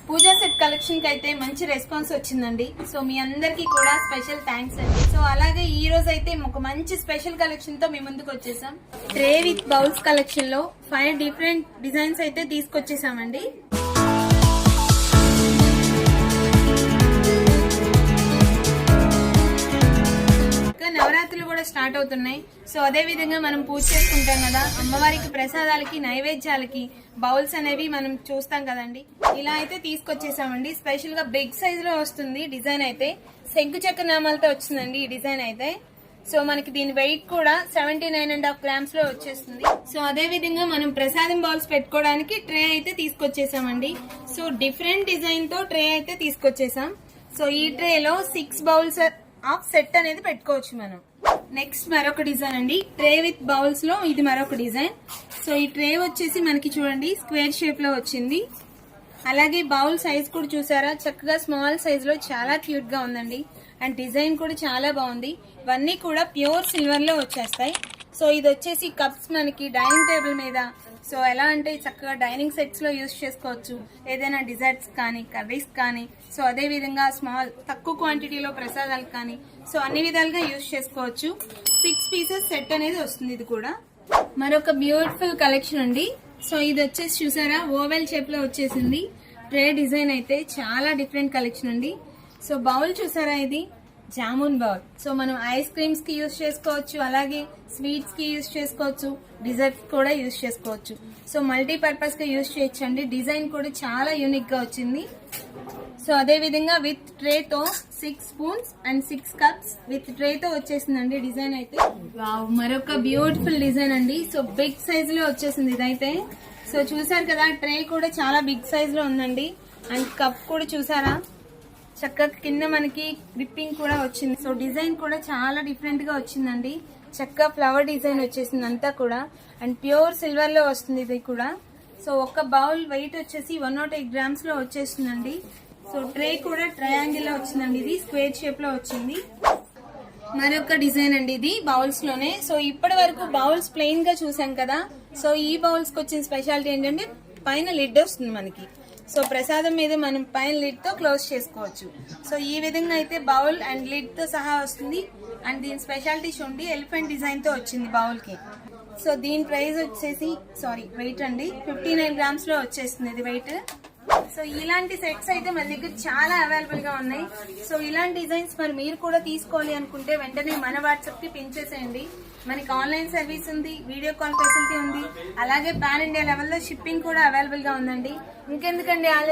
పూజా set collection కి అయితే మంచి రెస్పాన్స్ వచ్చిందండి. సో మీ అందరికి కూడా స్పెషల్ థ్యాంక్స్ అండి. సో అలాగే ఈ రోజు అయితే ఒక మంచి స్పెషల్ కలెక్షన్ తో మీ ముందుకు వచ్చేసాం. ట్రే విత్ బౌల్స్ కలెక్షన్ లో 5 డిఫరెంట్ డిజైన్స్ అయితే తీసుకొచ్చేసామండి. నవరాత్రులు కూడా స్టార్ట్ అవుతున్నాయి. సో అదే విధంగా మనం పూజ చేసుకుంటాం కదా, అమ్మవారికి ప్రసాదాలకి నైవేద్యాలకి బౌల్స్ అనేవి మనం చూస్తాం కదండి. ఇలా అయితే తీసుకొచ్చేసామండి. స్పెషల్ గా బిగ్ సైజ్ లో వస్తుంది డిజైన్ అయితే. శంకు చక్ర నామాలతో వచ్చిందండి ఈ డిజైన్ అయితే. సో మనకి దీని వెయిట్ కూడా 79.5 grams లో వచ్చేస్తుంది. సో అదే విధంగా మనం ప్రసాదం బౌల్స్ పెట్టుకోవడానికి ట్రే అయితే తీసుకొచ్చేసామండి. సో డిఫరెంట్ డిజైన్ తో ట్రే అయితే తీసుకొచ్చేసాం. సో ఈ ట్రేలో 6 బౌల్స్ ఆఫ్ సెట్ అనేది పెట్టుకోవచ్చు మనం. నెక్స్ట్ మరొక డిజైన్ అండి, ట్రే విత్ బౌల్స్ లో ఇది మరొక డిజైన్. సో ఈ ట్రే వచ్చేసి మనకి చూడండి స్క్వేర్ షేప్ లో వచ్చింది. అలాగే బౌల్ సైజ్ కూడా చూసారా, చక్కగా స్మాల్ సైజ్ లో చాలా క్యూట్ గా ఉందండి. అండ్ డిజైన్ కూడా చాలా బాగుంది. ఇవన్నీ కూడా ప్యూర్ సిల్వర్ లో వచ్చేస్తాయి. సో ఇది వచ్చేసి కప్స్ మనకి డైనింగ్ టేబుల్ మీద, సో ఎలా అంటే చక్కగా డైనింగ్ సెట్స్ లో యూజ్ చేసుకోవచ్చు. ఏదైనా డిజర్ట్స్ కానీ కర్రీస్ కానీ, సో అదే విధంగా స్మాల్ తక్కువ క్వాంటిటీలో ప్రసాదాలు కానీ, సో అన్ని విధాలుగా యూజ్ చేసుకోవచ్చు. 6 pieces సెట్ అనేది వస్తుంది. ఇది కూడా మరొక బ్యూటిఫుల్ కలెక్షన్ అండి. సో ఇది వచ్చేసి చూసారా ఓవెల్ షేప్ లో వచ్చేసింది. ట్రే డిజైన్ అయితే చాలా డిఫరెంట్ కలెక్షన్ అండి. సో బౌల్ చూసారా, ఇది జామున్ బౌల్. సో మనం ఐస్ క్రీమ్స్ కి యూజ్ చేసుకోవచ్చు, అలాగే స్వీట్స్ కి యూజ్ చేసుకోవచ్చు, డిజర్ట్స్ కూడా యూజ్ చేసుకోవచ్చు. సో మల్టీపర్పస్ గా యూజ్ చేయొచ్చు అండి. డిజైన్ కూడా చాలా యూనిక్ గా వచ్చింది. సో అదే విధంగా విత్ ట్రే తో 6 spoons and 6 cups with tray తో వచ్చేసిందండి డిజైన్ అయితే. వావ్, మరొక బ్యూటిఫుల్ డిజైన్ అండి. సో బిగ్ సైజ్ లో వచ్చేసింది ఇదైతే. సో చూసారు కదా, ట్రే కూడా చాలా బిగ్ సైజ్ లో ఉందండి. అండ్ కప్ కూడా చూసారా, చక్కగా కింద మనకి గ్రిప్పింగ్ కూడా వచ్చింది. సో డిజైన్ కూడా చాలా డిఫరెంట్ గా వచ్చిందండి. చక్కగా ఫ్లవర్ డిజైన్ వచ్చేసింది అంతా కూడా. అండ్ ప్యూర్ సిల్వర్ లో వస్తుంది ఇది కూడా. సో ఒక బౌల్ వెయిట్ వచ్చేసి 108 grams లో వచ్చేస్తుందండి. సో ట్రే కూడా ట్రయాంగిల్ లో వచ్చిందండి. ఇది స్క్వేర్ షేప్ లో వచ్చింది. మరొక డిజైన్ అండి, ఇది బౌల్స్ లోనే. సో ఇప్పటి వరకు బౌల్స్ ప్లెయిన్ గా చూసాం కదా. సో ఈ బౌల్స్ కి వచ్చిన స్పెషాలిటీ ఏంటంటే పైన లిడ్ వస్తుంది మనకి. సో ప్రసాదం మీద మనం పైన లిడ్ తో క్లోజ్ చేసుకోవచ్చు. సో ఈ విధంగా అయితే బౌల్ అండ్ లిడ్ తో సహా వస్తుంది. అండ్ దీని స్పెషాలిటీ చూడండి, ఎలిఫెంట్ డిజైన్ తో వచ్చింది బౌల్ కి. సో దీని ప్రైస్ వచ్చేసి వెయిట్ అండి 59 grams లో వచ్చేస్తుంది ఇది వెయిట్. సో ఇలాంటి సెట్స్ అయితే మన దగ్గర చాలా అవైలబుల్ గా ఉన్నాయి. సో ఇలాంటి డిజైన్స్ మరి మీరు కూడా తీసుకోవాలి అనుకుంటే వెంటనే మన వాట్సాప్ కి పిన్ చేసేయండి. మనకి ఆన్లైన్ సర్వీస్ ఉంది, వీడియో కాల్ ఫెసిలిటీ ఉంది, అలాగే పాన్ ఇండియా లెవెల్లో షిప్పింగ్ కూడా అవైలబుల్ గా ఉందండి. ఇంకెందుకండి